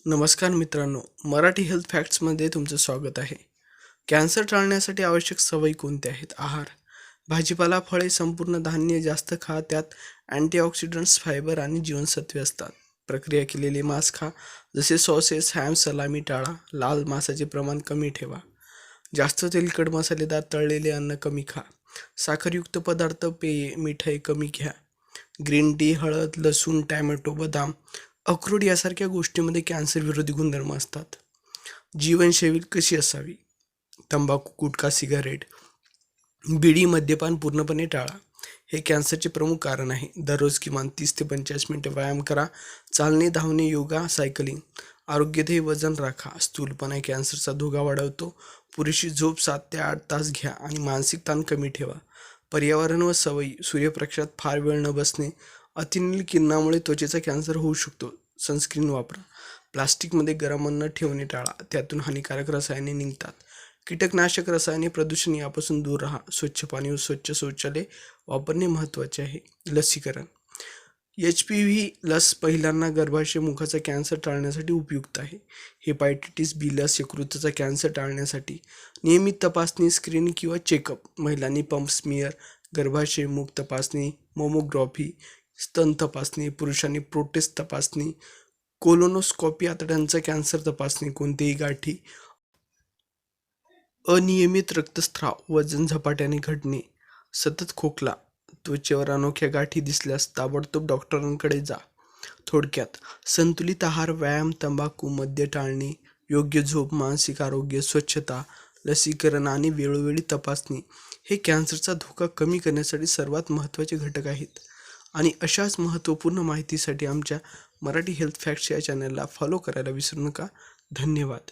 नमस्कार मित्रांनो, मराठी हेल्थ फॅक्ट्समध्ये तुमचं स्वागत आहे. कॅन्सर टाळण्यासाठी आवश्यक सवयी कोणत्या आहेत? आहार, भाजीपाला, फळे, संपूर्ण धान्य जास्त खा. त्यात अँटीऑक्सिडंट्स, फायबर आणि जीवनसत्वे असतात. प्रक्रिया केलेले मांस खा, जसे सॉसेस, हॅम, सलामी टाळा. लाल मांसाचे प्रमाण कमी ठेवा. जास्त तेलकट, मसालेदार, तळलेले अन्न कमी खा. साखरयुक्त पदार्थ, पेये, मिठाई कमी घ्या. ग्रीन टी, हळद, लसूण, टॅमॅटो, बदाम, अक्रोड यासारख्या गोष्टींमध्ये कॅन्सर विरोधी गुणधर्म असतात. जीवनशैली कशी असावी? तंबाखू, गुटखा, सिगारेट, बिडी, मद्यपान पूर्णपणे टाळा. हे कॅन्सरचे प्रमुख कारण आहे. दररोज किमान 30 ते 45 मिनिटे व्यायाम करा. चालणे, धावणे, योगा, सायकलिंग. आरोग्यदेय वजन राखा. स्थूलपणा कॅन्सरचा धोका वाढवतो. पुरेशी झोप 7 ते 8 तास घ्या आणि मानसिक ताण कमी ठेवा. पर्यावरण व सवयी, सूर्यप्रकाशात फार वेळ न बसणे. अतिनील किरणामुळे त्वचेचा कॅन्सर होऊ शकतो. सनस्क्रीन वापरा. प्लास्टिकमध्ये गरम अन्न ठेवणे टाळा, त्यातून हानिकारक रसायने निघतात. कीटकनाशक, रसायने, प्रदूषण यापासून दूर राहा. स्वच्छ पाणी व स्वच्छ शौचालय वापरणे महत्त्वाचे आहे. लसीकरण, HPV लस महिलांना गर्भाशय मुखाचा कॅन्सर टाळण्यासाठी उपयुक्त आहे. हेपाटायटिस बी लस यकृताचा कॅन्सर टाळण्यासाठी. नियमित तपासणी, स्क्रीनिंग किंवा चेकअप. महिलांनी पंप स्मिअर, गर्भाशय मुख तपासणी, मोमोग्राफी, स्तन तपासणी. पुरुषांनी प्रोस्टेट तपासणी, कोलोनोस्कोपी, आतड्यांचा कॅन्सर तपासणी. कोणतेही गाठी, अनियमित रक्तस्राव, वजन झपाट्याने घटणे, सतत खोकला, त्वचेवर अनोख्या गाठी दिसल्यास ताबडतोब डॉक्टरांकडे जा. थोडक्यात, संतुलित आहार, व्यायाम, तंबाखू, मद्य टाळणे, योग्य झोप, मानसिक आरोग्य, स्वच्छता, लसीकरण आणि वेळोवेळी तपासणी हे कॅन्सरचा धोका कमी करण्यासाठी सर्वात महत्त्वाचे घटक आहेत. आणि अशाच महत्त्वपूर्ण माहितीसाठी आमच्या मराठी हेल्थ फॅक्ट्स या चॅनलला फॉलो करायला विसरू नका. धन्यवाद.